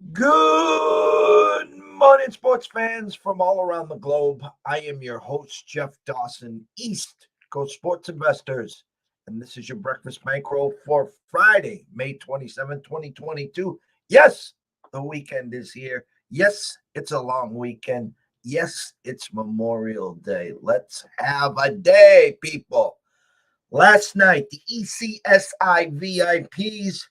Good morning, sports fans from all around the globe. I am your host, Jeff Dawson, East Coast Sports Investors, and this is your breakfast bankroll for Friday, May 27, 2022. Yes, the weekend is here. Yes, it's a long weekend. Yes, it's Memorial Day. Let's have a day, people. Last night, the ECSI VIPs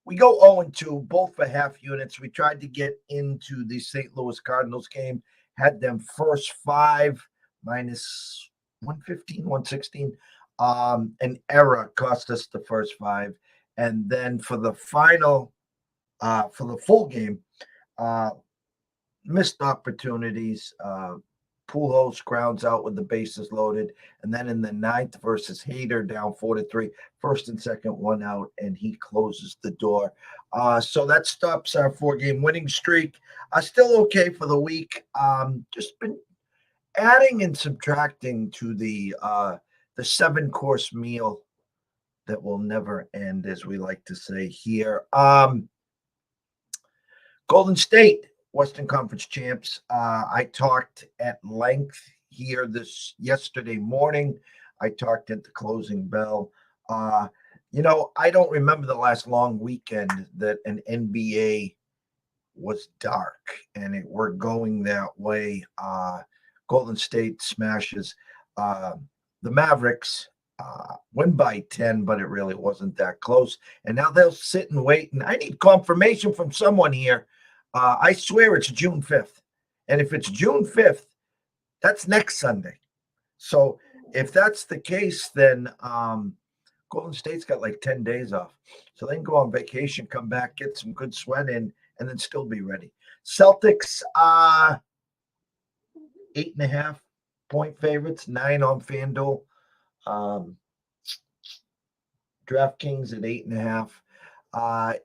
we go 0-2, both for half units. We tried to get into the St. Louis Cardinals game, had them first five minus 115, 116. An error cost us the first five. And then for the for the full game, uh, missed opportunities. Pujols grounds out with the bases loaded, and then in the ninth versus Hader down 4-3, first and second one out, and he closes the door. So that stops our four-game winning streak. Still okay for the week. Just been adding and subtracting to the 7-course meal that will never end, as we like to say here. Golden State, Western Conference champs. I talked at length here this yesterday morning. I talked at the closing bell. I don't remember the last long weekend that an NBA was dark, and we're going that way. Golden State smashes the Mavericks. Win by 10, but it really wasn't that close. And now they'll sit and wait. And I need confirmation from someone here. I swear it's June 5th. And if it's June 5th, that's next Sunday. So if that's the case, then Golden State's got like 10 days off. So they can go on vacation, come back, get some good sweat in, and then still be ready. Celtics, 8.5-point favorites, 9 on FanDuel. DraftKings at 8.5.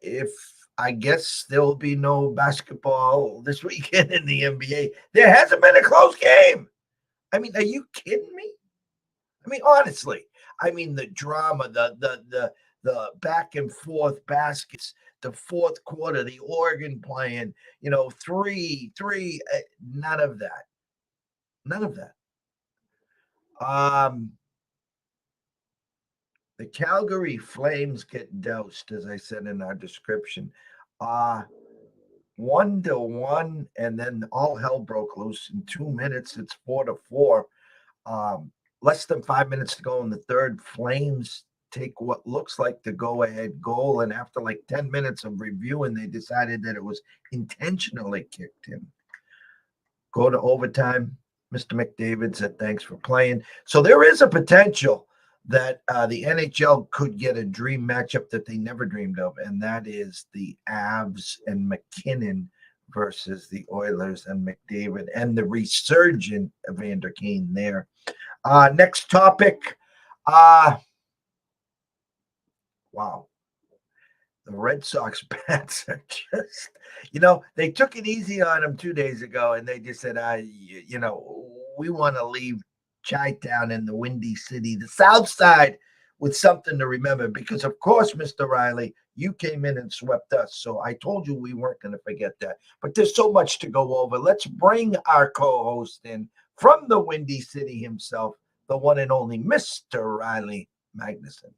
If I guess there will be no basketball this weekend in the NBA. There hasn't been a close game. I mean, are you kidding me? I mean, honestly, the drama, the back and forth baskets, the fourth quarter, the Oregon playing, three, none of that. None of that. The Calgary Flames get doused, as I said in our description. 1-1, and then all hell broke loose in 2 minutes. It's 4-4. Less than 5 minutes to go in the third. Flames take what looks like the go-ahead goal, and after like 10 minutes of reviewing, they decided that it was intentionally kicked in. Go to overtime. Mr. McDavid said, thanks for playing. So there is a potential that the NHL could get a dream matchup that they never dreamed of, and that is the Avs and McKinnon versus the Oilers and McDavid and the resurgent Evander Kane there. Next topic. Wow. The Red Sox bats are just, they took it easy on them 2 days ago, and they just said, we want to leave Chi-Town in the Windy City, the South Side, with something to remember. Because, of course, Mr. Riley, you came in and swept us. So I told you we weren't going to forget that. But there's so much to go over. Let's bring our co-host in from the Windy City himself, the one and only Mr. Riley Magnuson.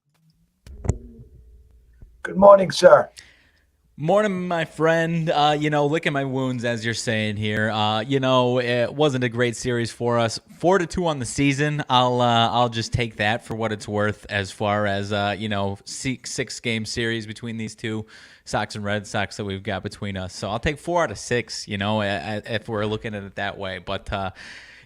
Good morning, sir. Morning, my friend. Licking my wounds, as you're saying here. It wasn't a great series for us. 4-2 on the season. I'll just take that for what it's worth. As far as 6-game series between these two Sox and Red Sox that we've got between us. So I'll take 4 out of 6. If we're looking at it that way. But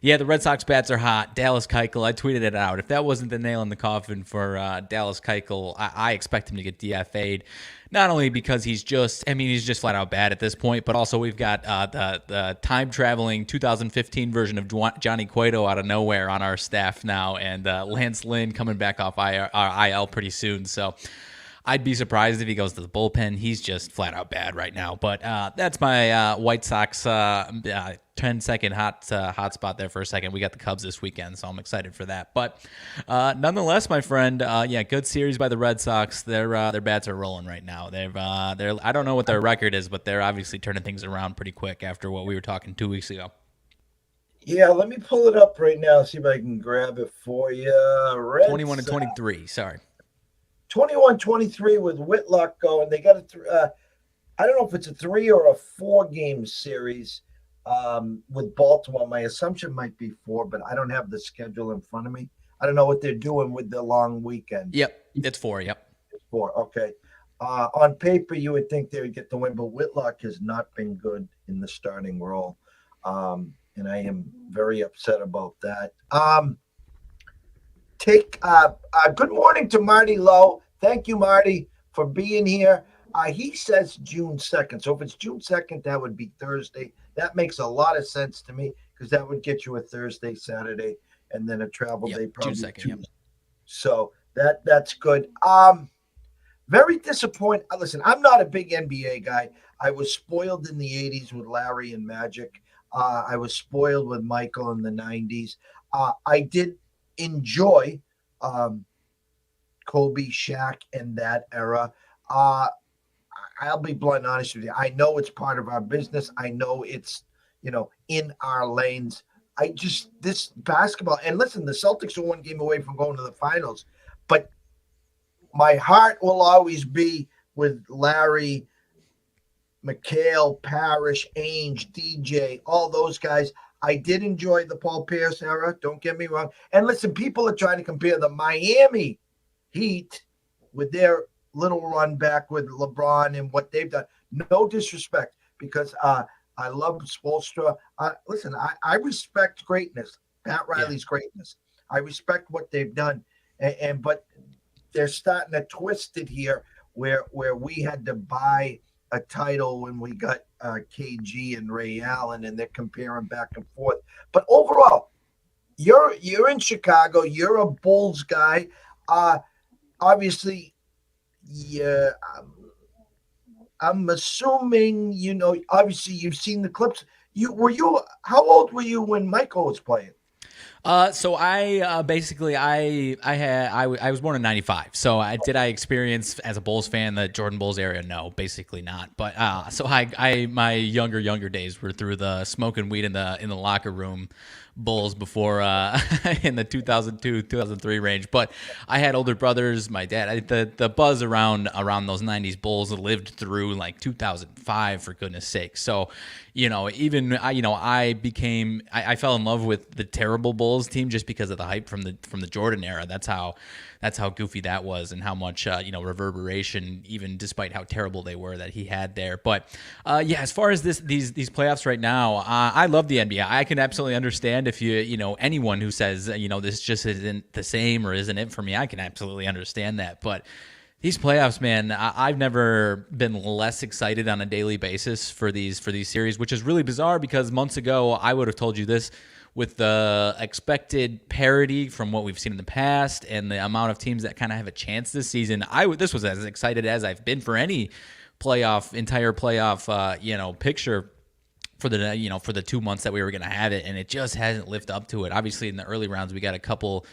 yeah, the Red Sox bats are hot. Dallas Keuchel, I tweeted it out. If that wasn't the nail in the coffin for Dallas Keuchel, I expect him to get DFA'd. Not only because he's just flat out bad at this point, but also we've got the time-traveling 2015 version of Johnny Cueto out of nowhere on our staff now, and Lance Lynn coming back off IL pretty soon. So I'd be surprised if he goes to the bullpen. He's just flat out bad right now. But that's my White Sox 10-second hot spot there for a second. We got the Cubs this weekend, so I'm excited for that. But nonetheless, my friend, good series by the Red Sox. Their bats are rolling right now. They're I don't know what their record is, but they're obviously turning things around pretty quick after what we were talking 2 weeks ago. Yeah, let me pull it up right now, see if I can grab it for you. 21-23, sorry. 21-23 with Whitlock going. They got I don't know if it's a 3 or a 4 game series with Baltimore. My assumption might be 4, but I don't have the schedule in front of me. I don't know what they're doing with the long weekend. Yep, it's 4, yep. It's 4, okay. On paper, you would think they would get the win, but Whitlock has not been good in the starting role. And I am very upset about that. Good morning to Marty Lowe. Thank you, Marty, for being here. He says June 2nd. So if it's June 2nd, that would be Thursday. That makes a lot of sense to me because that would get you a Thursday, Saturday, and then a travel day probably June 2nd, Tuesday. yep. So that's good. Very disappointed. Listen, I'm not a big NBA guy. I was spoiled in the 80s with Larry and Magic. I was spoiled with Michael in the 90s. I did enjoy Kobe, Shaq, and that era. I'll be blunt and honest with you. I know it's part of our business. I know it's, in our lanes. This basketball, and listen, the Celtics are 1 game away from going to the finals, but my heart will always be with Larry, McHale, Parrish, Ainge, DJ, all those guys. I did enjoy the Paul Pierce era. Don't get me wrong. And listen, people are trying to compare the Miami Heat with their little run back with LeBron and what they've done. No disrespect, because I love Spoelstra. Listen, I respect greatness, Pat Riley's greatness. I respect what they've done, but they're starting to twist it here, where we had to buy a title when we got KG and Ray Allen, and they're comparing back and forth. But overall, you're in Chicago. You're a Bulls guy. Obviously, yeah. I'm assuming obviously you've seen the clips. How old were you when Michael was playing? So I basically I was born in '95. So did I experience as a Bulls fan the Jordan Bulls era? No, basically not. But so I my younger days were through the smoking weed in the locker room Bulls before in the 2002 2003 range. But I had older brothers. My dad. The buzz around those '90s Bulls lived through like 2005, for goodness sake. So even I fell in love with the terrible Bulls team just because of the hype from the Jordan era. That's how goofy that was, and how much reverberation, even despite how terrible they were, that he had there. But as far as these playoffs right now, I love the NBA. I can absolutely understand if anyone who says this just isn't the same or isn't it for me. I can absolutely understand that, but these playoffs, man, I've never been less excited on a daily basis for these series, which is really bizarre because months ago I would have told you this. With the expected parity from what we've seen in the past and the amount of teams that kind of have a chance this season, this was as excited as I've been for any entire playoff picture for the 2 months that we were going to have it, and it just hasn't lived up to it. Obviously, in the early rounds, we got a couple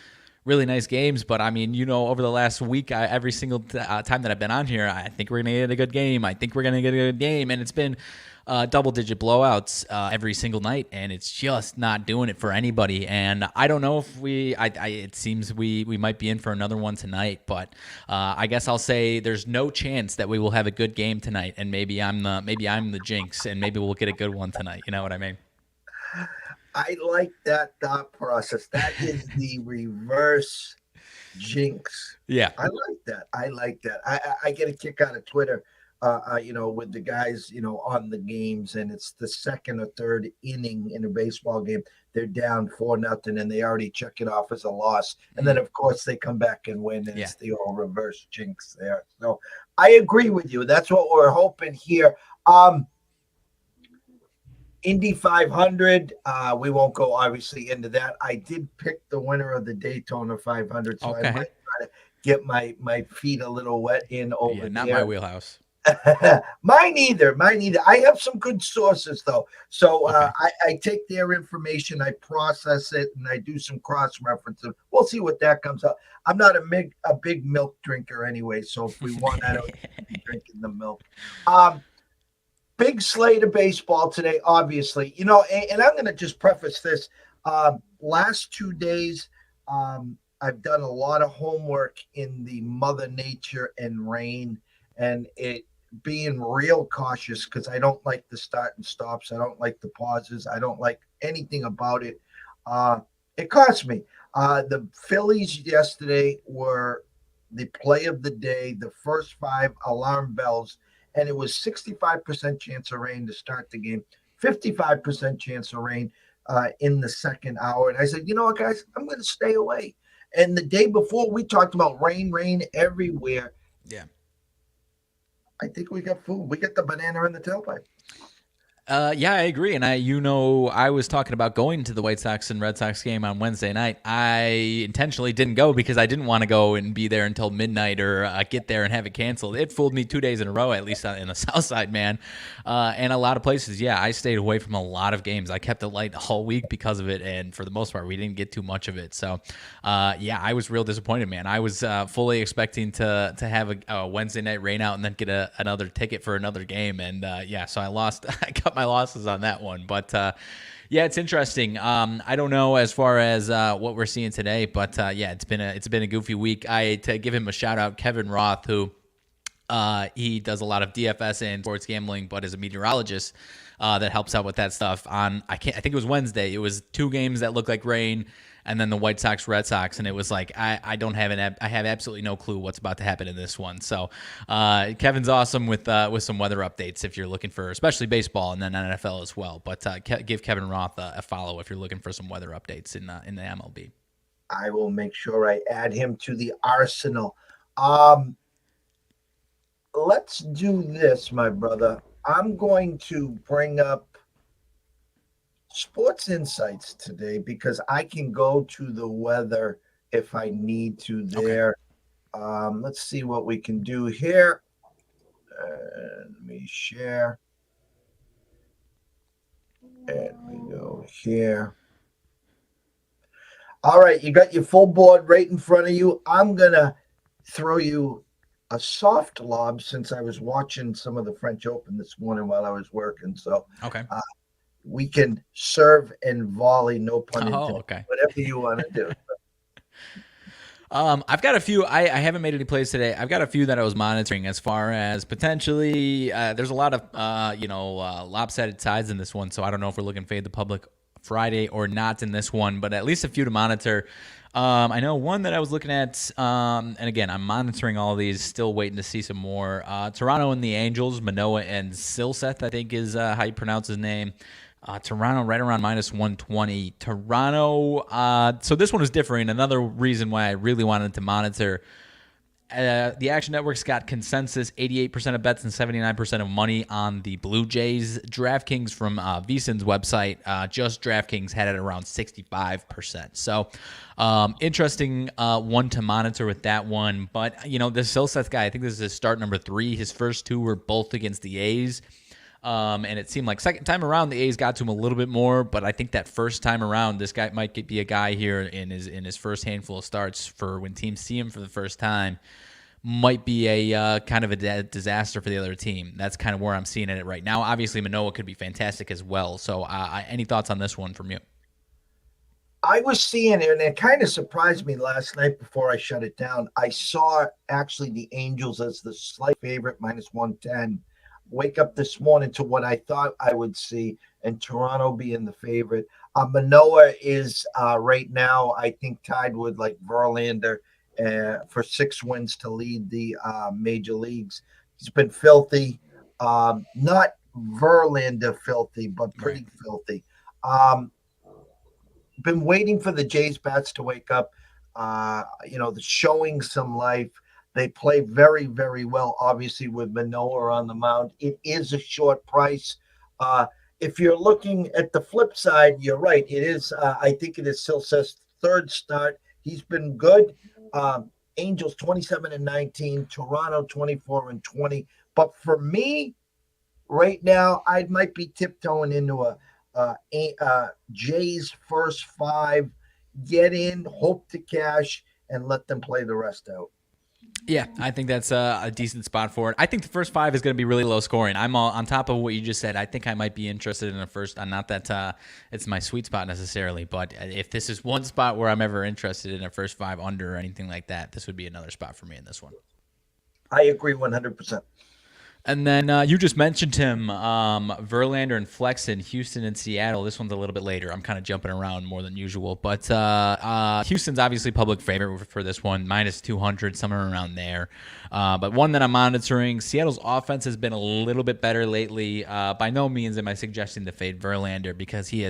really nice games, but I mean, over the last week, every single time that I've been on here, I think we're going to get a good game. I think we're going to get a good game, and it's been double-digit blowouts every single night, and it's just not doing it for anybody. And I don't know if it seems we might be in for another one tonight, but I guess I'll say there's no chance that we will have a good game tonight, and maybe I'm the jinx, and maybe we'll get a good one tonight. You know what I mean? I like that thought process. That is the reverse jinx. Yeah. I like that. I get a kick out of Twitter, with the guys, on the games, and it's the second or third inning in a baseball game. They're down 4-0, and they already check it off as a loss. And then, of course, they come back and win, and it's the old reverse jinx there. So I agree with you. That's what we're hoping here. Indy 500, we won't go obviously into that. I did pick the winner of the Daytona 500, so I might try to get my feet a little wet in over Yeah, not there. my wheelhouse. Mine either. I have some good sources though. So Okay. I take their information, I process it, and I do some cross referencing. We'll see what that comes up. I'm not a big milk drinker anyway, so if we won, I don't be drinking the milk. Um, Big slate of baseball today, obviously. And I'm going to just preface this. Last 2 days, I've done a lot of homework in the Mother Nature and rain, and it being real cautious because I don't like the start and stops. I don't like the pauses. I don't like anything about it. It cost me. The Phillies yesterday were the play of the day, the first five alarm bells, and it was 65% chance of rain to start the game, 55% chance of rain in the second hour. And I said, you know what, guys, I'm going to stay away. And the day before, we talked about rain everywhere. Yeah. I think we got food. We got the banana in the tailpipe. Yeah, I agree. And I was talking about going to the White Sox and Red Sox game on Wednesday night. I intentionally didn't go because I didn't want to go and be there until midnight or get there and have it canceled. It fooled me 2 days in a row, at least in the South Side, man. And a lot of places, yeah, I stayed away from a lot of games. I kept it light all week because of it. And for the most part, we didn't get too much of it. So, yeah, I was real disappointed, man. I was fully expecting to have a Wednesday night rain out and then get another ticket for another game. And, yeah, so I lost. I got my losses on that one, but yeah, it's interesting. I don't know as far as what we're seeing today, but yeah, it's been a goofy week. To give him a shout out, Kevin Roth, who he does a lot of DFS and sports gambling, but is a meteorologist that helps out with that stuff. I think it was Wednesday. It was 2 games that looked like rain, and then the White Sox, Red Sox, and it was like I have absolutely no clue what's about to happen in this one. So Kevin's awesome with some weather updates if you're looking for, especially baseball and then NFL as well. But give Kevin Roth a follow if you're looking for some weather updates in the MLB. I will make sure I add him to the arsenal. Let's do this, my brother. I'm going to bring up Sports Insights today because I can go to the weather if I need to there. Okay. Let's see what we can do here. Let me share. And we go here. All right, you got your full board right in front of you. I'm going to throw you a soft lob since I was watching some of the French Open this morning while I was working. So, okay. We can serve and volley, no pun intended. Okay. Whatever you want to do. I've got a few. I haven't made any plays today. I've got a few that I was monitoring as far as potentially. There's a lot of lopsided sides in this one, so I don't know if we're looking to fade the public Friday or not in this one, but at least a few to monitor. I know one that I was looking at, and again, I'm monitoring all of these, still waiting to see some more. Toronto and the Angels, Manoah and Silseth, I think is how you pronounce his name. Toronto right around -120. Toronto, so this one was different. Another reason why I really wanted to monitor. The Action Network's got consensus 88% of bets and 79% of money on the Blue Jays. DraftKings from VSiN's website, just DraftKings had it around 65%. So interesting one to monitor with that one. But, the Silseth guy, I think this is his start number 3. His first 2 were both against the A's. And it seemed like second time around the A's got to him a little bit more, but I think that first time around, this guy might be a guy here in his first handful of starts for when teams see him for the first time, might be a kind of a disaster for the other team. That's kind of where I'm seeing it right now. Obviously, Manoah could be fantastic as well. So any thoughts on this one from you? I was seeing it, and it kind of surprised me last night before I shut it down. I saw actually the Angels as the slight favorite, -110. Wake up this morning to what I thought I would see, and Toronto being the favorite. Manoah is right now, I think, tied with like Verlander for 6 wins to lead the major leagues. He's been filthy, not Verlander filthy, but pretty filthy. Been waiting for the Jays bats to wake up, showing some life. They play very, very well, obviously, with Manoah on the mound. It is a short price. If you're looking at the flip side, you're right. It is, I think it is Silseth's third start. He's been good. Angels 27-19, Toronto 24-20. But for me, right now, I might be tiptoeing into a Jays first five, get in, hope to cash, and let them play the rest out. Yeah, I think that's a decent spot for it. I think the first five is going to be really low scoring. I'm all, on top of what you just said. I think I might be interested in a first. Not that it's my sweet spot necessarily, but if this is one spot where I'm ever interested in a first five under or anything like that, this would be another spot for me in this one. I agree 100%. And then you just mentioned him, Verlander and Flexen, Houston and Seattle. This one's a little bit later. I'm kind of jumping around more than usual. But Houston's obviously public favorite for this one, minus 200, somewhere around there. But one that I'm monitoring, Seattle's offense has been a little bit better lately. By no means am I suggesting to fade Verlander because he's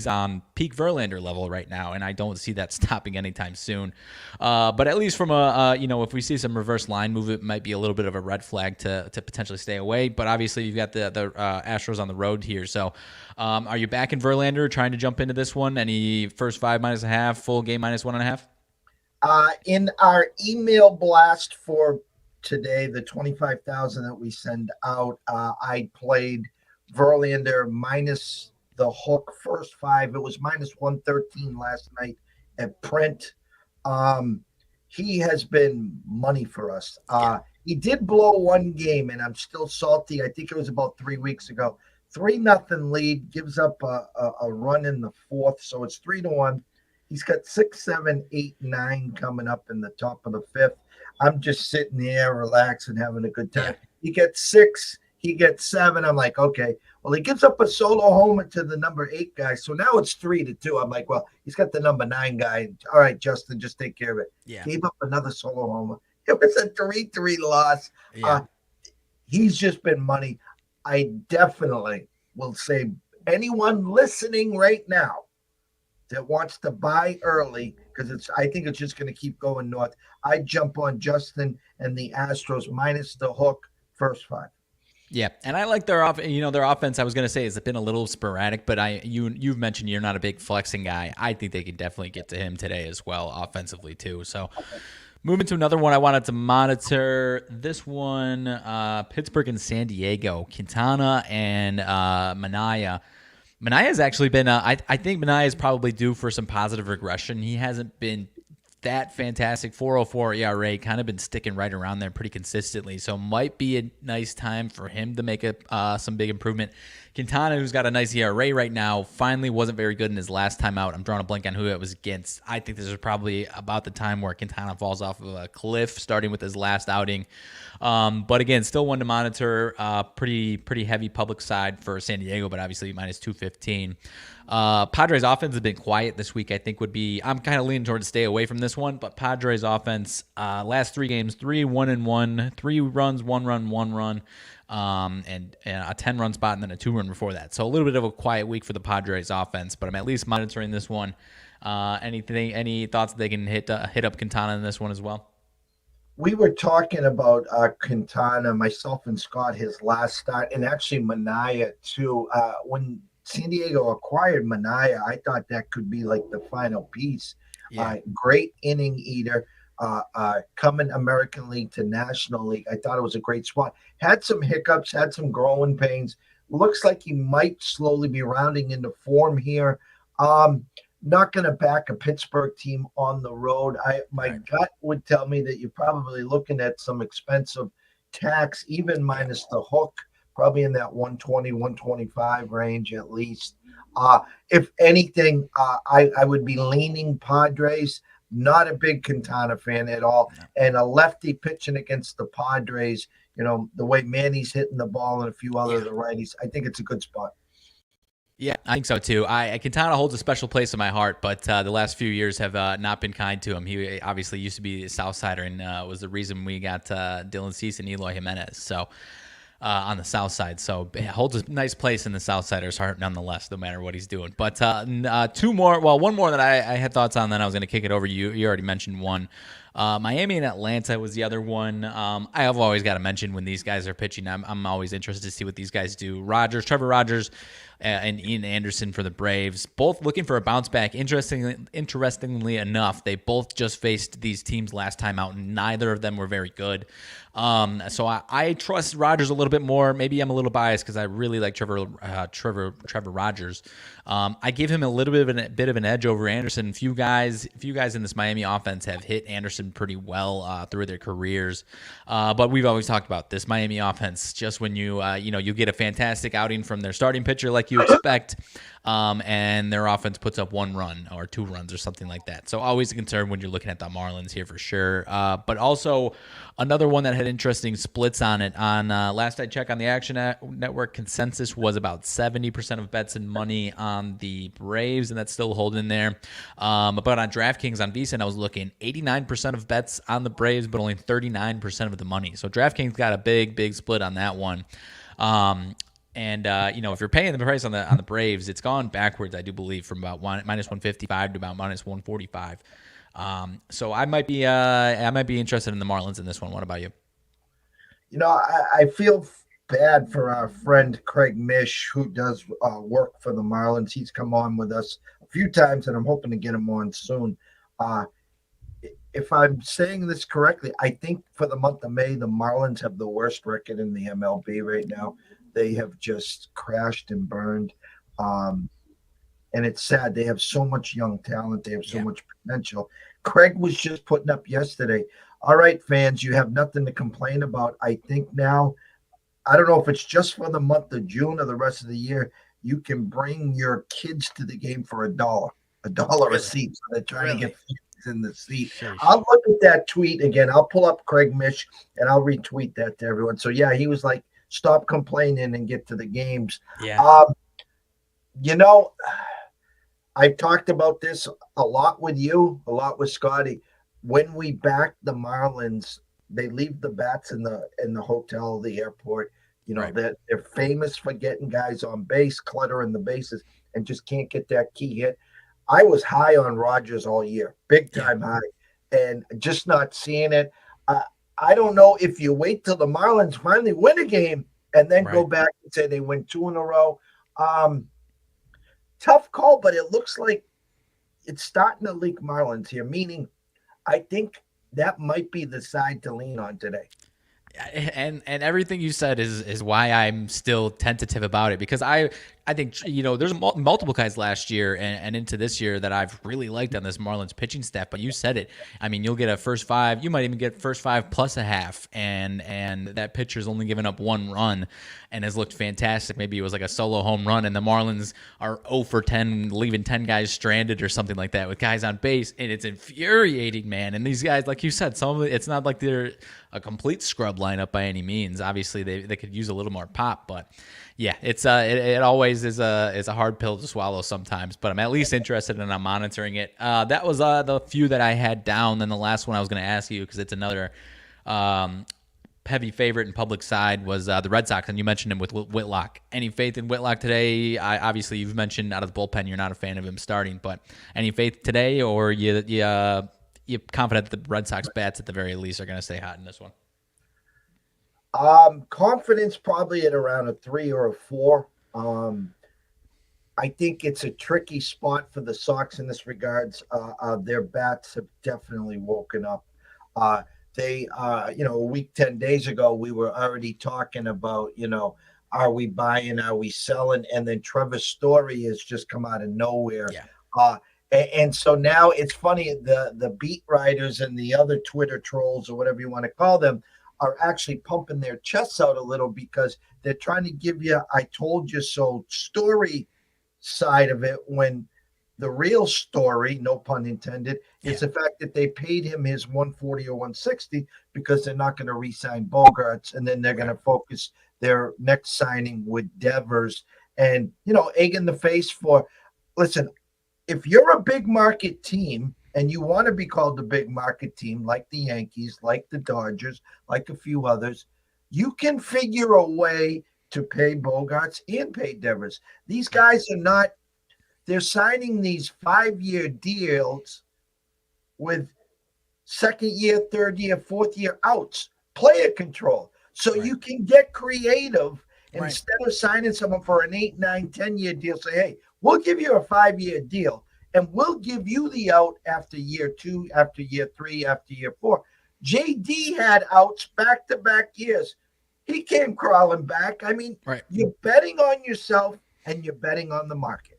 on peak Verlander level right now, and I don't see that stopping anytime soon. But at least from if we see some reverse line movement, it might be a little bit of a red flag to potentially stay away. But obviously, you've got the Astros on the road here. So are you back in Verlander, trying to jump into this one? Any first five minus a half, full game minus 1.5? In our email blast for today, the 25,000 that we send out, I played Verlander minus the hook first five. It was minus 113 last night at print. He has been money for us. He did blow one game, and I'm still salty. I think it was about 3 weeks ago. 3-0 lead, gives up a run in the fourth, so it's 3-1. He's got 6, 7, 8, 9 coming up in the top of the fifth. I'm just sitting there, relaxing, having a good time. He gets 6, he gets 7. I'm like, okay. Well, he gives up a solo homer to the number 8 guy, so now it's 3-2. I'm like, well, he's got the number 9 guy. All right, Justin, just take care of it. Yeah. Gave up another solo homer. It was a 3-3 loss. Yeah. He's just been money. I definitely will say anyone listening right now that wants to buy early, because I think it's just going to keep going north, I jump on Justin and the Astros minus the hook first five. Yeah, and I like their offense. I was going to say it's been a little sporadic, but you've mentioned you're not a big flexing guy. I think they could definitely get to him today as well, offensively too. So moving to another one I wanted to monitor. This one, Pittsburgh and San Diego, Quintana and Manaea. Manaea's actually been, I think Manaea is probably due for some positive regression. He hasn't been that fantastic. 4.04 ERA, kind of been sticking right around there pretty consistently. So might be a nice time for him to make some big improvement. Quintana, who's got a nice ERA right now, finally wasn't very good in his last time out. I'm drawing a blank on who it was against. I think this is probably about the time where Quintana falls off of a cliff, starting with his last outing. But again, still one to monitor. Pretty heavy public side for San Diego, but obviously minus 215. Padres offense has been quiet this week. I think I'm kind of leaning towards stay away from this one, but Padres offense, last 3 games, 3-1-1, 3 runs, 1 run, 1 run, and a 10-run spot, and then a 2-run before that. So a little bit of a quiet week for the Padres offense, but I'm at least monitoring this one. Any thoughts they can hit up Quintana in this one as well? We were talking about Quintana, myself and Scott, his last start, and actually Manaea too. When San Diego acquired Manaea, I thought that could be like the final piece. Yeah. Great inning eater, coming American League to National League. I thought it was a great spot. Had some hiccups, had some growing pains. Looks like he might slowly be rounding into form here. Not going to back a Pittsburgh team on the road. My gut would tell me that you're probably looking at some expensive tax, even minus the hook, probably in that 120, 125 range at least. If anything, I would be leaning Padres. Not a big Quintana fan at all. And a lefty pitching against the Padres, the way Manny's hitting the ball and a few other of the righties, I think it's a good spot. Yeah, I think so too. Quintana holds a special place in my heart, but the last few years have not been kind to him. He obviously used to be a Southsider and was the reason we got Dylan Cease and Eloy Jimenez. So on the South Side, so holds a nice place in the Southsider's heart nonetheless, no matter what he's doing. But one more that I had thoughts on. Then I was going to kick it over to you. You already mentioned one. Miami and Atlanta was the other one. I have always got to mention when these guys are pitching. I'm always interested to see what these guys do. Trevor Rogers, and Ian Anderson for the Braves, both looking for a bounce back. Interestingly enough, they both just faced these teams last time out, and neither of them were very good. So I trust Rogers a little bit more. Maybe I'm a little biased because I really like Trevor Rogers. I give him a little bit of an edge over Anderson. A few guys in this Miami offense have hit Anderson pretty well through their careers. But we've always talked about this Miami offense. Just when you get a fantastic outing from their starting pitcher like you expect, and their offense puts up 1 run or 2 runs or something like that. So always a concern when you're looking at the Marlins here for sure. But also another one that had interesting splits on it. On last I checked on the Action Network, consensus was about 70% of bets and money on the Braves, and that's still holding there. But on DraftKings on VSiN, I was looking 89% of bets on the Braves, but only 39% of the money. So DraftKings got a big split on that one. And if you're paying the price on the Braves, it's gone backwards, I do believe, from about minus 155 to about minus 145. So I might be interested in the Marlins in this one. What about you? I feel bad for our friend Craig Mish, who does work for the Marlins. He's come on with us a few times, and I'm hoping to get him on soon. If I'm saying this correctly, I think for the month of May, the Marlins have the worst record in the MLB right now. They have just crashed and burned. And it's sad. They have so much young talent. They have so much potential. Craig was just putting up yesterday. All right, fans, you have nothing to complain about. I think now, I don't know if it's just for the month of June or the rest of the year, you can bring your kids to the game for $1 a seat. So they're trying to get in the seat. Sure. I'll look at that tweet again. I'll pull up Craig Mish and I'll retweet that to everyone. So yeah, he was like, stop complaining and get to the games. Yeah. I've talked about this a lot with you, a lot with Scotty. When we back the Marlins, they leave the bats in the hotel, the airport. Right. They're famous for getting guys on base, cluttering the bases, and just can't get that key hit. I was high on Rogers all year, big time high, and just not seeing it. I don't know if you wait till the Marlins finally win a game and then go back and say they win 2 in a row. Tough call, but it looks like it's starting to leak Marlins here, meaning I think that might be the side to lean on today. And everything you said is why I'm still tentative about it, because I think there's multiple guys last year and into this year that I've really liked on this Marlins pitching staff. But you said it. I mean, you'll get a first 5. You might even get first 5 plus a half, and that pitcher's only given up 1 run and has looked fantastic. Maybe it was like a solo home run, and the Marlins are 0 for 10, leaving 10 guys stranded or something like that with guys on base, and it's infuriating, man. And these guys, like you said, some of it's not like they're a complete scrub lineup by any means. Obviously, they could use a little more pop, but yeah, it's it always is a hard pill to swallow sometimes. But I'm at least interested and I'm monitoring it. That was the few that I had down. Then the last one I was going to ask you, because it's another heavy favorite in public side, was the Red Sox, and you mentioned him with Whitlock. Any faith in Whitlock today? Obviously, you've mentioned out of the bullpen you're not a fan of him starting, but any faith today, or you're confident that the Red Sox bats at the very least are going to stay hot in this one? Confidence probably at around a 3 or a 4. I think it's a tricky spot for the Sox in this regards. Their bats have definitely woken up. They, a week, 10 days ago, we were already talking about, are we buying, are we selling? And then Trevor Story has just come out of nowhere. Yeah. And so now it's funny, the beat writers and the other Twitter trolls, or whatever you want to call them, are actually pumping their chests out a little, because they're trying to give you I told you so story side of it, when the real story, no pun intended, is the fact that they paid him his 140 or 160 because they're not going to re-sign Bogarts, and then they're going to focus their next signing with Devers. And, egg in the face for, listen, if you're a big market team and you want to be called a big market team like the Yankees, like the Dodgers, like a few others, you can figure a way to pay Bogarts and pay Devers. These guys are not – they're signing these 5-year deals with second year, third year, fourth year outs, player control. So Right. you can get creative. Right. Instead of signing someone for an 8, 9, 10-year deal, say, hey, we'll give you a 5-year deal and we'll give you the out after year 2, after year 3, after year 4. JD had outs back-to-back years. He came crawling back. I mean, Right. you're betting on yourself and you're betting on the market.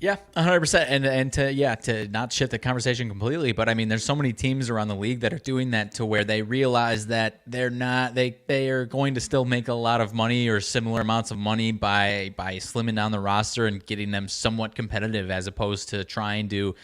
Yeah, 100%. And to not shift the conversation completely, but I mean, there's so many teams around the league that are doing that to where they realize that they are going to still make a lot of money or similar amounts of money by slimming down the roster and getting them somewhat competitive, as opposed to trying to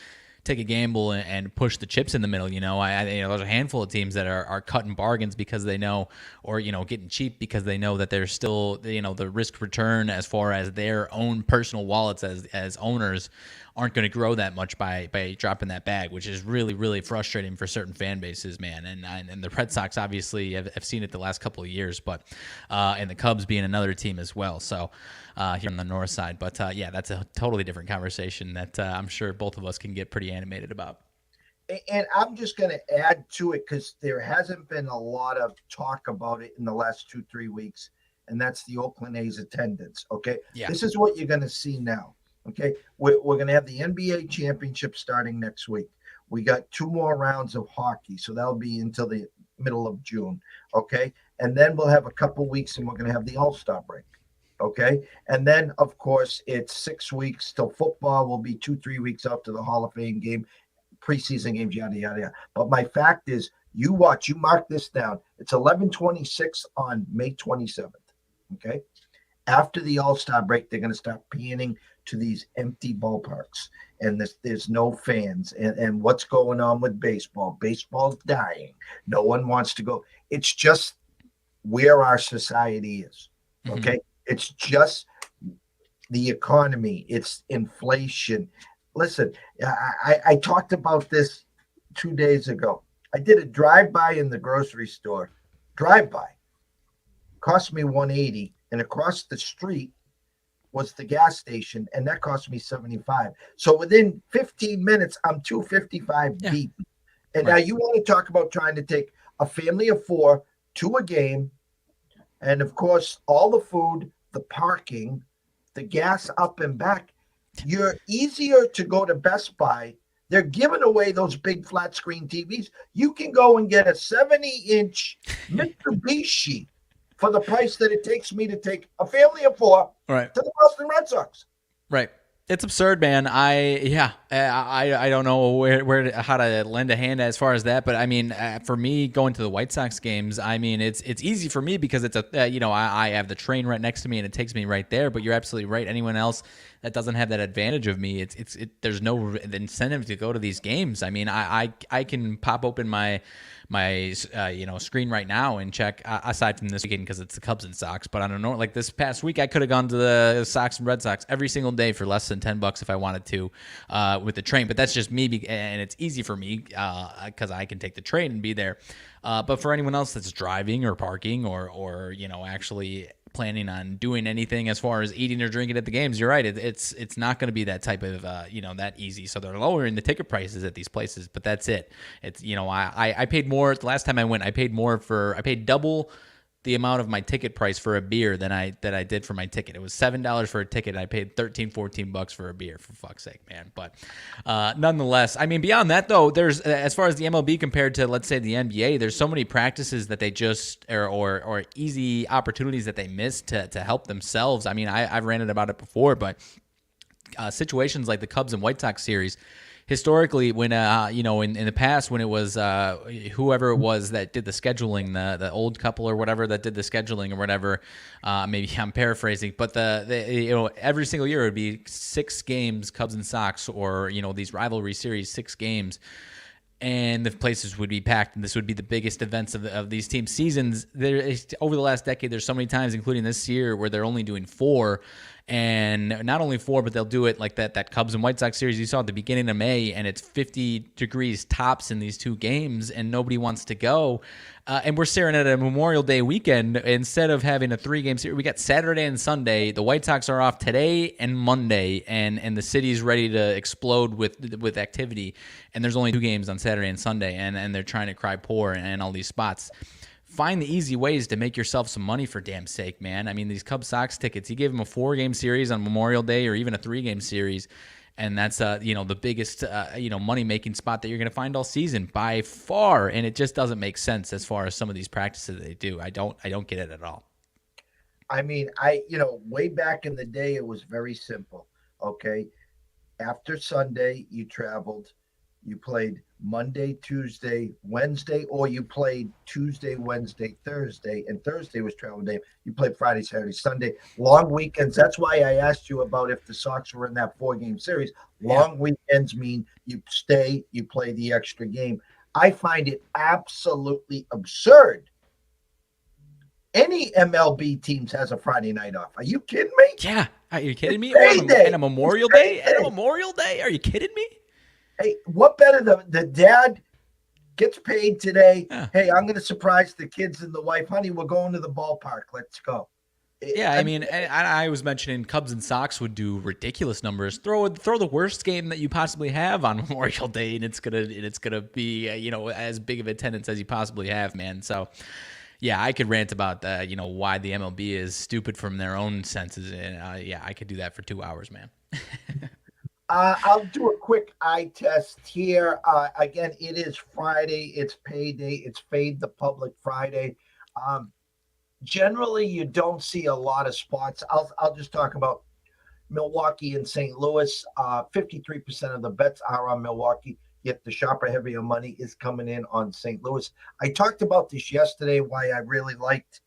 take a gamble and push the chips in the middle. There's a handful of teams that are cutting bargains because they know, or getting cheap because they know that there's still the risk return as far as their own personal wallets as owners aren't going to grow that much by dropping that bag, which is really, really frustrating for certain fan bases, man. And the Red Sox obviously have seen it the last couple of years, but and the Cubs being another team as well. So here on the north side, but yeah, that's a totally different conversation that I'm sure both of us can get pretty animated about. And I'm just going to add to it because there hasn't been a lot of talk about it in the last 2-3 weeks, and that's the Oakland A's attendance. Okay, Yeah. This is what you're going to see now. Okay, we're going to have the NBA championship starting next week. We got 2 more rounds of hockey, so that'll be until the middle of June. Okay, and then we'll have a couple weeks, and we're going to have the All-Star break. Okay, and then of course it's 6 weeks till football. Will be 2-3 weeks out to the Hall of Fame game, preseason games, yada yada yada. But my fact is, you mark this down. It's 11/26 on May 27th. Okay, after the All-Star break, they're going to start panning to these empty ballparks, and there's no fans. And what's going on with baseball? Baseball's dying. No one wants to go. It's just where our society is. Okay. Mm-hmm. It's just the economy. It's inflation. Listen, I talked about this 2 days ago. I did a drive-by in the grocery store. Drive-by. Cost me $180, and across the street was the gas station, and that cost me $75. So within 15 minutes, I'm $255 deep. And now you want to talk about trying to take a family of 4 to a game, and of course, all the food, the parking, the gas up and back. You're easier to go to Best Buy. They're giving away those big flat screen TVs. You can go and get a 70-inch Mitsubishi for the price that it takes me to take a family of 4 to the Boston Red Sox. Right. It's absurd, man. I don't know how to lend a hand as far as that, but I mean, for me going to the White Sox games, I mean, it's easy for me because it's I have the train right next to me and it takes me right there. But you're absolutely right. Anyone else that doesn't have that advantage of me, there's no incentive to go to these games. I mean, I can pop open my screen right now and check, aside from this weekend because it's the Cubs and Sox, but I don't know, like this past week I could have gone to the Sox and Red Sox every single day for less than $10 if I wanted to with the train, but that's just me, and it's easy for me because I can take the train and be there, but for anyone else that's driving or parking or actually planning on doing anything as far as eating or drinking at the games, you're right. It's not going to be that type of that easy. So they're lowering the ticket prices at these places, but that's it. It's I paid more the last time I went. I paid double the amount of my ticket price for a beer than I did for my ticket. It was $7 for a ticket. I paid $13-14 for a beer, for fuck's sake, man. But nonetheless, I mean, beyond that though, there's as far as the MLB compared to, let's say, the NBA, there's so many practices that they just or easy opportunities that they miss to help themselves. I mean, I've ranted about it before, but situations like the Cubs and White Sox series, historically, when in the past, when it was whoever it was that did the scheduling, the old couple or whatever that did the scheduling or whatever, maybe I'm paraphrasing, but every single year it would be 6 games, Cubs and Sox, or these rivalry series, 6 games, and the places would be packed, and this would be the biggest events of these team seasons. Over the last decade, there's so many times, including this year, where they're only doing 4. And not only 4, but they'll do it like that Cubs and White Sox series you saw at the beginning of May, and it's 50 degrees tops in these 2 games, and nobody wants to go. And we're staring at a Memorial Day weekend. Instead of having a 3-game series, we got Saturday and Sunday. The White Sox are off today and Monday, and the city's ready to explode with activity. And there's only 2 games on Saturday and Sunday, and they're trying to cry poor and all these spots. Find the easy ways to make yourself some money, for damn sake, man. I mean, these Cubs Sox tickets, you gave them a 4-game series on Memorial Day or even a 3-game series. And that's the biggest money-making spot that you're going to find all season by far, and it just doesn't make sense as far as some of these practices they do. I don't get it at all. I mean, way back in the day, it was very simple. Okay, after Sunday, you traveled, you played Monday, Tuesday, Wednesday, or you played Tuesday, Wednesday, Thursday, and Thursday was travel day. You played Friday, Saturday, Sunday, long weekends. That's why I asked you about if the Sox were in that 4-game series. Long weekends mean you stay, you play the extra game. I find it absolutely absurd. Any MLB teams has a Friday night off. Are you kidding me? Yeah. Are you kidding me? And a Memorial Day? And a Memorial Day? Are you kidding me? Hey, what better? The dad gets paid today. Yeah. Hey, I'm going to surprise the kids and the wife. Honey, we're going to the ballpark. Let's go. Yeah, I mean, I was mentioning Cubs and Sox would do ridiculous numbers. Throw the worst game that you possibly have on Memorial Day, and it's gonna be as big of attendance as you possibly have, man. So, yeah, I could rant about why the MLB is stupid from their own senses, and I could do that for 2 hours, man. I'll do a quick eye test here. Again, it is Friday. It's payday. It's Fade the Public Friday. Generally, you don't see a lot of spots. I'll just talk about Milwaukee and St. Louis. 53% of the bets are on Milwaukee, yet the sharper, heavier money is coming in on St. Louis. I talked about this yesterday, why I really liked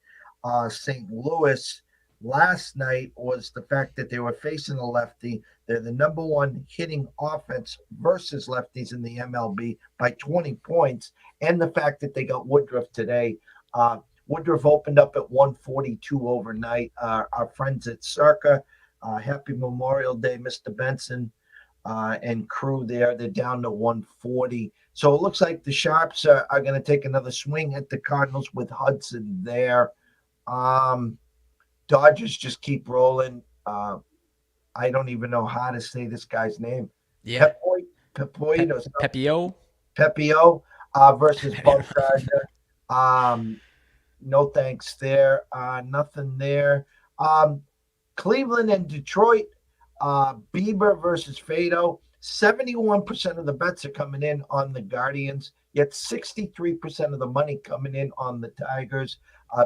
St. Louis last night was the fact that they were facing a lefty. They're the number 1 hitting offense versus lefties in the MLB by 20 points, and the fact that they got Woodruff today. Woodruff opened up at 142 overnight. Our friends at Circa, happy Memorial Day, Mr. Benson and crew there. They're down to 140. So it looks like the Sharps are going to take another swing at the Cardinals with Hudson there. Dodgers just keep rolling. I don't even know how to say this guy's name. Yeah. Pepio versus Bumgarner. No thanks there. Nothing there. Cleveland and Detroit. Bieber versus Fado. 71% of the bets are coming in on the Guardians, yet 63% of the money coming in on the Tigers.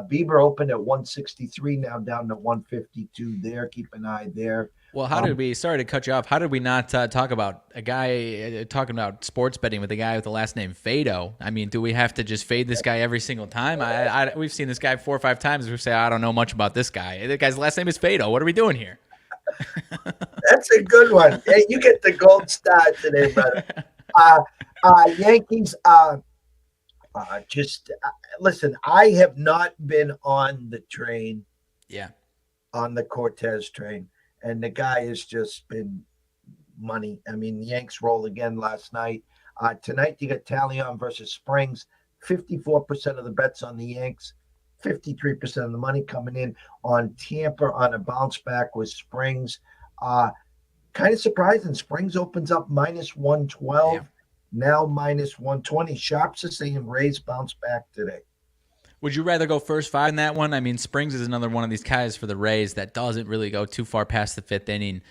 Bieber opened at 163, now down to 152 there. Keep an eye there. Well, sorry to cut you off, how did we not talk about a guy talking about sports betting with a guy with the last name Fado? I mean, do we have to just fade this guy every single time? We've seen this guy 4 or 5 times. We say, I don't know much about this guy. The guy's last name is Fado. What are we doing here? That's a good one. Hey, you get the gold star today, brother. Yankees, listen, I have not been on the train. Yeah. On the Cortez train. And the guy has just been money. I mean, the Yanks roll again last night. Tonight, you got Talion versus Springs. 54% of the bets on the Yanks. 53% of the money coming in on Tampa on a bounce back with Springs. Kind of surprising. Springs opens up minus 112, now minus 120. Sharps are saying Rays bounce back today. Would you rather go first 5 in that one? I mean, Springs is another one of these guys for the Rays that doesn't really go too far past the 5th inning.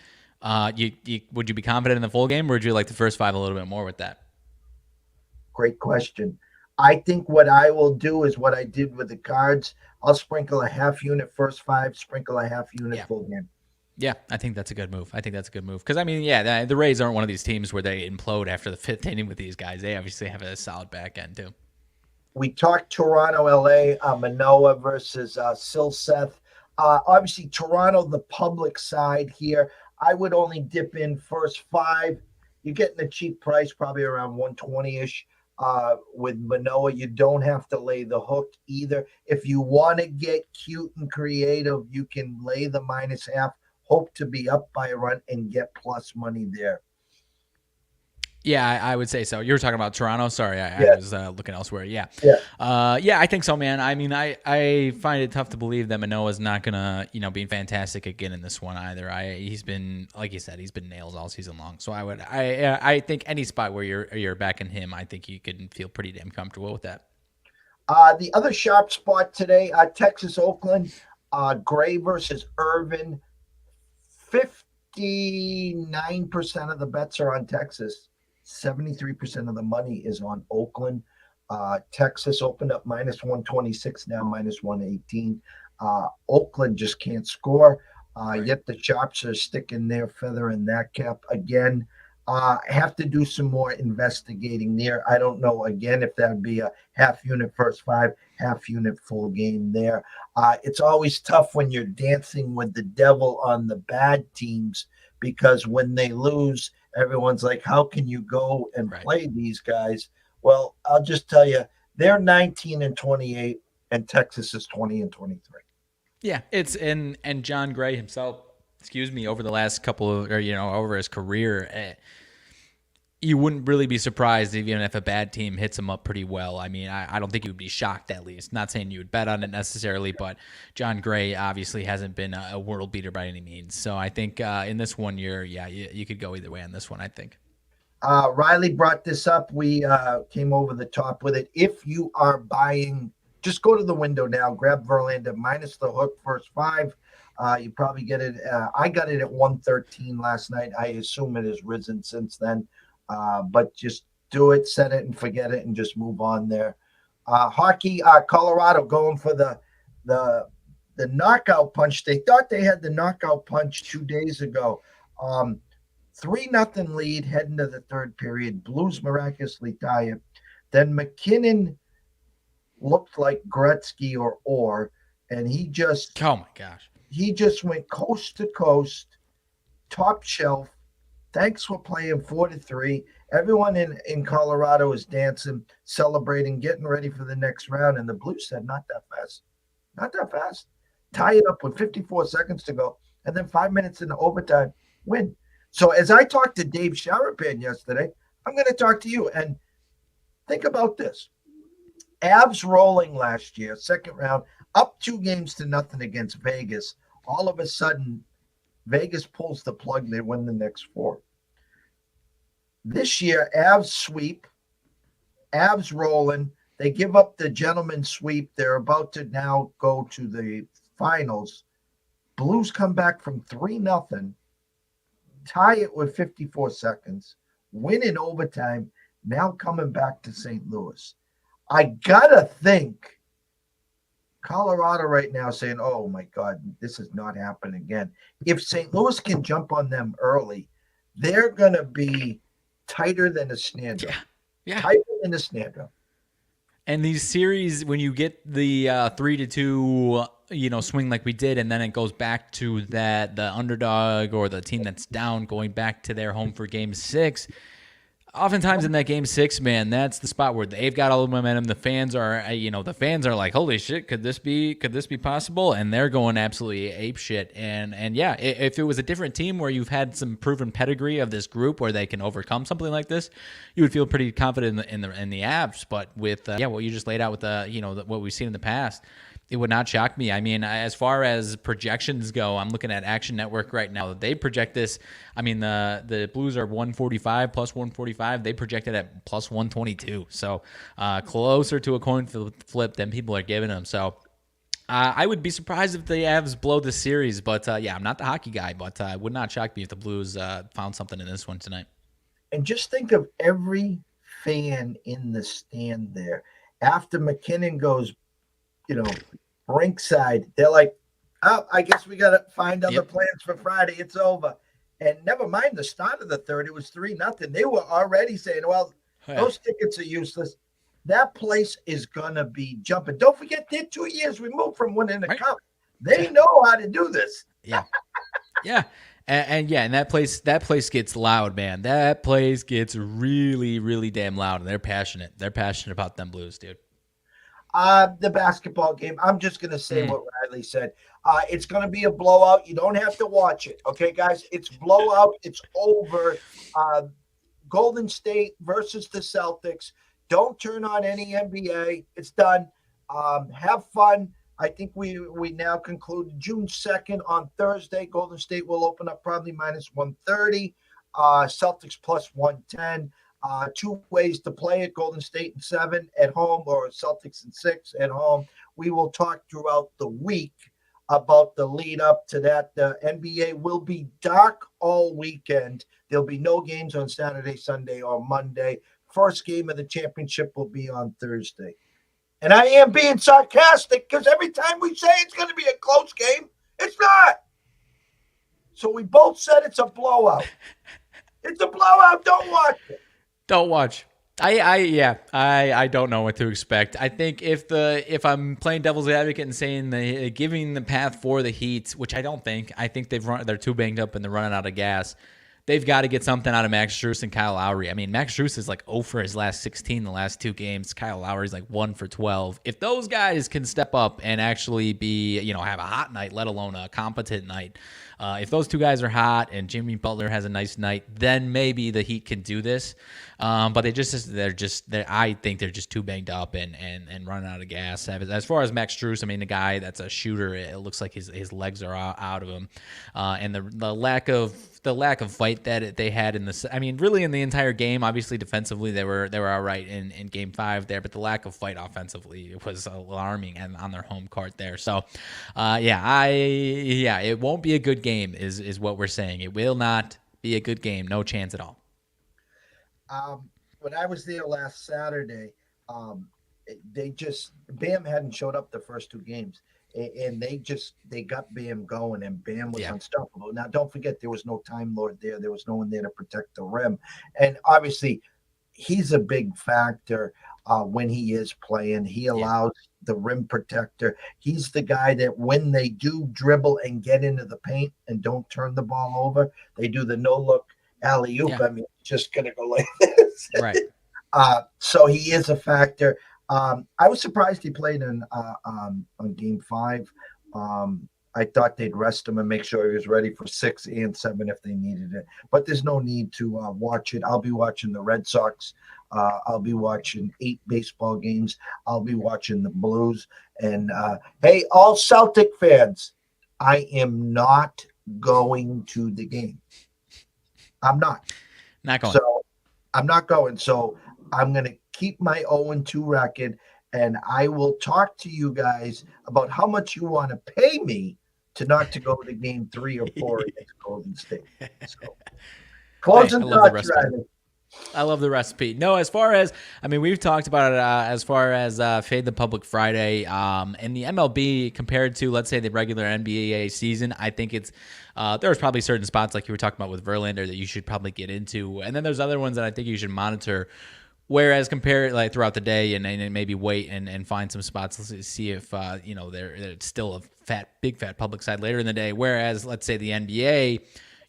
Would you be confident in the full game, or would you like the first 5 a little bit more with that? Great question. I think what I will do is what I did with the Cards. I'll sprinkle a half unit first 5, sprinkle a half unit full game. Yeah, I think that's a good move. Because, I mean, the Rays aren't one of these teams where they implode after the 5th inning with these guys. They obviously have a solid back end, too. We talked Toronto, LA, Manoah versus Silseth. Obviously, Toronto, the public side here. I would only dip in first 5. You're getting a cheap price, probably around 120-ish. With Manoah, you don't have to lay the hook either. If you want to get cute and creative, you can lay the -1/2, hope to be up by a run, and get plus money there. Yeah, I would say so. You were talking about Toronto. Sorry, I Yeah, was looking elsewhere. Yeah. yeah. Yeah, I think so, man. I mean, I find it tough to believe that Manoa's not gonna, be fantastic again in this one either. He's been, like you said, he's been nails all season long. So I think any spot where you're backing him, I think you can feel pretty damn comfortable with that. The other sharp spot today, Texas Oakland, Gray versus Irvin. 59% of the bets are on Texas. 73% of the money is on Oakland. Texas opened up minus 126, now minus 118. Oakland just can't score. Yet the Chops are sticking their feather in that cap again. Have to do some more investigating there. I don't know, again, if that would be a half unit first five, half unit full game there. It's always tough when you're dancing with the devil on the bad teams, because when they lose, everyone's like, how can you go and play these guys? Well, I'll just tell you, they're 19-28, and Texas is 20-23. Yeah, it's and John Gray himself, over the last couple of, over his career, you wouldn't really be surprised even if a bad team hits him up pretty well. I mean, I don't think you would be shocked, at least. Not saying you would bet on it necessarily, but John Gray obviously hasn't been a world beater by any means. So I think in this one, you could go either way on this one, I think. Riley brought this up. We came over the top with it. If you are buying, just go to the window now, grab Verlander minus the hook first five. You probably get it. I got it at 113 last night. I assume it has risen since then. But just do it, set it, and forget it, and just move on there. Hockey, Colorado going for the knockout punch. They thought they had the knockout punch 2 days ago. 3-0 lead heading to the third period. Blues miraculously tie it. Then McKinnon looked like Gretzky or Orr, and he just went coast to coast, top shelf. Thanks for playing 4-3. Everyone in Colorado is dancing, celebrating, getting ready for the next round. And the Blues said, not that fast. Not that fast. Tie it up with 54 seconds to go. And then 5 minutes into overtime, win. So as I talked to Dave Sharapan yesterday, I'm going to talk to you. And think about this. Avs rolling last year, second round, up 2-0 against Vegas. All of a sudden, Vegas pulls the plug. They win the next 4. This year, Avs sweep. Avs rolling. They give up the gentleman's sweep. They're about to now go to the finals. Blues come back from 3-0, tie it with 54 seconds, win in overtime, now coming back to St. Louis. I got to think Colorado right now saying, oh, my God, this is not happening again. If St. Louis can jump on them early, they're going to be tighter than a snare drum. Yeah. Tighter than a snare drum. And these series, when you get the 3-2, swing like we did, and then it goes back to the underdog or the team that's down going back to their home for Game 6. Oftentimes in that Game 6, man, that's the spot where they've got all the momentum. The fans are, like, holy shit, could this be possible? And they're going absolutely ape shit. And yeah, if it was a different team where you've had some proven pedigree of this group where they can overcome something like this, you would feel pretty confident in the Avs. But with what you just laid out with what we've seen in the past, it would not shock me. I mean, as far as projections go, I'm looking at Action Network right now. They project this. I mean, the Blues are 145 plus 145. They project it at plus 122. So closer to a coin flip than people are giving them. So I would be surprised if the Avs blow this series. But I'm not the hockey guy, but it would not shock me if the Blues found something in this one tonight. And just think of every fan in the stand there. After McKinnon goes, rinkside, they're like, oh, I guess we got to find other plans for Friday. It's over. And never mind the start of the third, it was 3-0. They were already saying, well, those tickets are useless. That place is going to be jumping. Don't forget, they're 2 years removed from winning the cup. They know how to do this. Yeah. Yeah. And that place gets loud, man. That place gets really, really damn loud, and they're passionate. They're passionate about them Blues, dude. The basketball game, I'm just going to say what Riley said. It's going to be a blowout. You don't have to watch it. Okay, guys? It's blowout. It's over. Golden State versus the Celtics. Don't turn on any NBA. It's done. Have fun. I think we now conclude June 2nd on Thursday. Golden State will open up probably minus 130. Celtics plus 110. Two ways to play it: Golden State in 7 at home or Celtics in 6 at home. We will talk throughout the week about the lead up to that. The NBA will be dark all weekend. There'll be no games on Saturday, Sunday, or Monday. First game of the championship will be on Thursday. And I am being sarcastic because every time we say it's going to be a close game, it's not. So we both said it's a blowout. It's a blowout. Don't watch it. Don't watch. I don't know what to expect. I think if I'm playing devil's advocate and saying giving the path for the Heat, which I don't think. I think they're too banged up and they're running out of gas. They've got to get something out of Max Strus and Kyle Lowry. I mean, Max Strus is like 0 for his last 16 the last 2 games. Kyle Lowry's like 1 for 12. If those guys can step up and actually be, have a hot night, let alone a competent night, if those 2 guys are hot and Jimmy Butler has a nice night, then maybe the Heat can do this. But I think they're just too banged up and running out of gas. As far as Max Strus, I mean, the guy that's a shooter, it looks like his legs are out of him, and the lack of fight that they had really in the entire game. Obviously, defensively they were all right in Game 5 there, but the lack of fight offensively was alarming and on their home court there. So, it won't be a good game, is what we're saying. It will not be a good game. No chance at all. When I was there last Saturday, Bam hadn't showed up the first 2 games. And they got Bam going, and Bam was unstoppable. Now, don't forget, there was no Time Lord there. There was no one there to protect the rim. And obviously, he's a big factor when he is playing. He allows the rim protector. He's the guy that when they do dribble and get into the paint and don't turn the ball over, they do the no-look alley-oop. Yeah. I mean, just going to go like this. Right. So he is a factor. I was surprised he played on Game 5. I thought they'd rest him and make sure he was ready for 6 and 7 if they needed it. But there's no need to watch it. I'll be watching the Red Sox. I'll be watching 8 baseball games. I'll be watching the Blues. And, hey, all Celtic fans, I am not going to the game. I'm not. Not going. So I'm not going. So I'm going to keep my 0-2 record, and I will talk to you guys about how much you want to pay me to not to go to game 3 or 4 against Golden State. So, closing thoughts, Riley. I love the recipe. No, as far as, we've talked about it as far as Fade the Public Friday and the MLB compared to, let's say, the regular NBA season. I think it's, there's probably certain spots like you were talking about with Verlander that you should probably get into. And then there's other ones that I think you should monitor. Whereas compare like throughout the day and maybe wait and find some spots to see if, there's still a big fat public side later in the day. Whereas, let's say the NBA,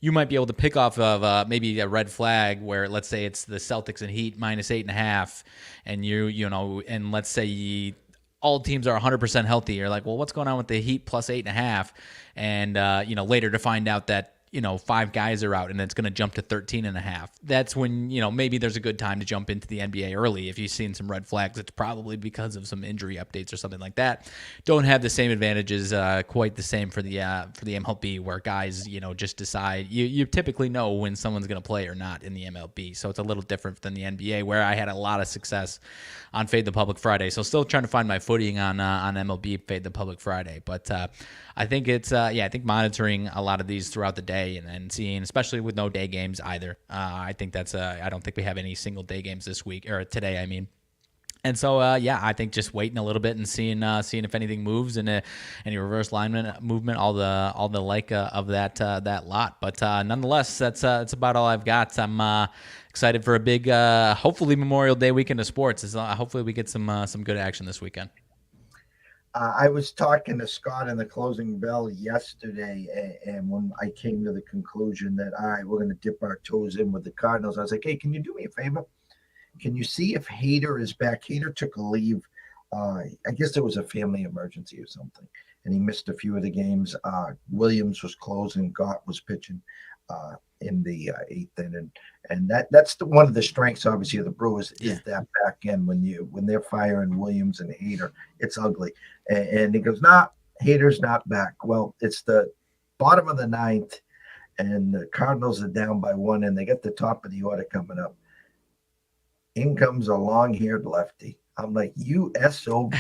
you might be able to pick off of maybe a red flag where, let's say it's the Celtics and Heat minus 8.5, and and let's say all teams are 100% healthy. You're like, well, what's going on with the Heat plus 8.5? And later to find out that 5 guys are out and it's going to jump to 13.5. That's when, maybe there's a good time to jump into the NBA early. If you've seen some red flags, it's probably because of some injury updates or something like that. Don't have the same advantages, quite the same for the MLB, where guys, just decide. You typically know when someone's going to play or not in the MLB. So it's a little different than the NBA, where I had a lot of success on Fade the Public Friday. So still trying to find my footing on MLB Fade the Public Friday. But I think it's, I think monitoring a lot of these throughout the day and seeing, especially with no day games either. I think that's, I don't think we have any single day games this week, or today, I mean. And so, I think just waiting a little bit and seeing if anything moves and any reverse lineman movement, all the like of that lot. But nonetheless, that's about all I've got. I'm excited for a big, hopefully Memorial Day weekend of sports. Hopefully we get some good action this weekend. I was talking to Scott in the closing bell yesterday, and when I came to the conclusion that, all right, we're going to dip our toes in with the Cardinals, I was like, hey, can you do me a favor? Can you see if Hader is back? Hader took a leave. I guess there was a family emergency or something, and he missed a few of the games. Williams was closing, Gott was pitching. in the eighth inning, and that's one of the strengths, obviously, of the Brewers is that back end when they're firing Williams and Hader, it's ugly. And he goes, "Nah, Hader's not back." Well, it's the bottom of the ninth, and the Cardinals are down by one, and they get the top of the order coming up. In comes a long-haired lefty. I'm like, you SOB.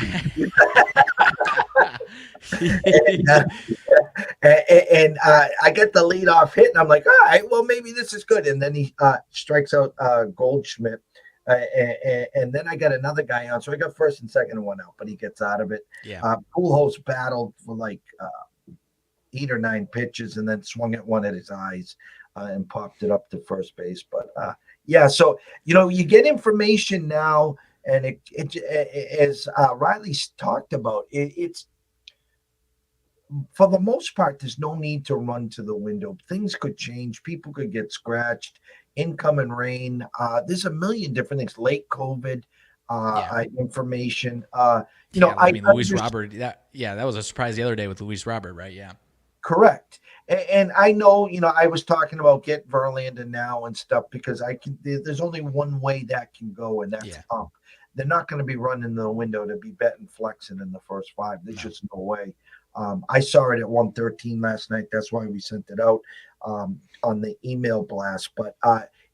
and I get the leadoff hit, and I'm like, all right, well, maybe this is good. And then he strikes out Goldschmidt. And then I got another guy on. So I got first and second and one out, but he gets out of it. Pujols battled for like 8 or 9 pitches and then swung at one at his eyes and popped it up to first base. But so, you get information now. And it as Riley's talked about, it's for the most part, there's no need to run to the window. Things could change. People could get scratched. Incoming rain. There's a million different things. Late COVID information. Luis Robert. That was a surprise the other day with Luis Robert, right? Yeah. Correct. And I know, I was talking about get Verlander now and stuff because there's only one way that can go, and that's up. They're not going to be running the window to be betting flexing in the first 5. There's just no way. I saw it at 1:13 last night. That's why we sent it out on the email blast. But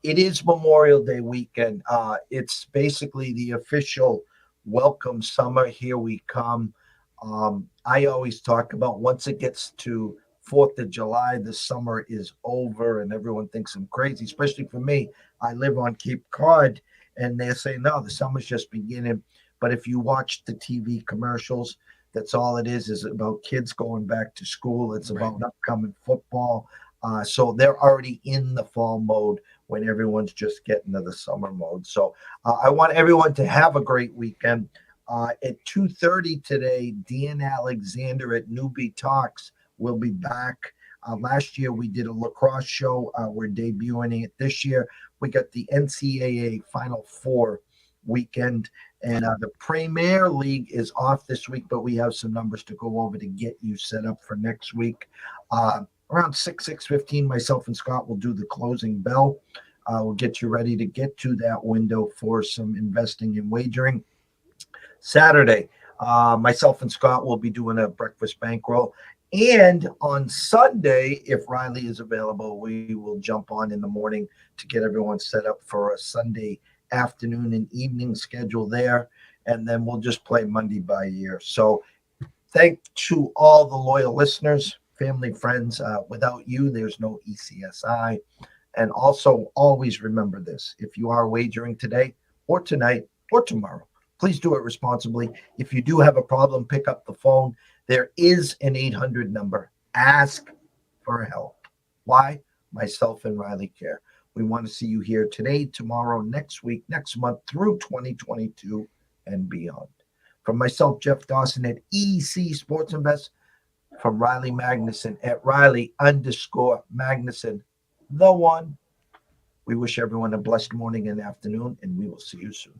it is Memorial Day weekend. It's basically the official welcome summer. Here we come. I always talk about once it gets to 4th of July, the summer is over and everyone thinks I'm crazy, especially for me. I live on Cape Cod and they're saying, no, the summer's just beginning. But if you watch the TV commercials, that's all it is about kids going back to school. It's about upcoming football. So they're already in the fall mode when everyone's just getting to the summer mode. So I want everyone to have a great weekend. At 2:30 today, Dean Alexander at Newbie Talks will be back. Last year, we did a lacrosse show. We're debuting it this year. We got the NCAA Final Four weekend, and the Premier League is off this week, but we have some numbers to go over to get you set up for next week. Around 6:15, myself and Scott will do the closing bell. We'll get you ready to get to that window for some investing and wagering. Saturday, myself and Scott will be doing a breakfast bankroll. And on Sunday, if Riley is available, we will jump on in the morning to get everyone set up for a Sunday afternoon and evening schedule there. And then we'll just play Monday by ear. So thank to all the loyal listeners, family, friends. Without you, there's no ECSI. And also always remember this. If you are wagering today or tonight or tomorrow, please do it responsibly. If you do have a problem, pick up the phone. There is an 800 number. Ask for help. Why? Myself and Riley care. We want to see you here today, tomorrow, next week, next month, through 2022 and beyond. From myself, Jeff Dawson at EC Sports Invest, from Riley Magnuson at Riley_Magnuson, the one. We wish everyone a blessed morning and afternoon, and we will see you soon.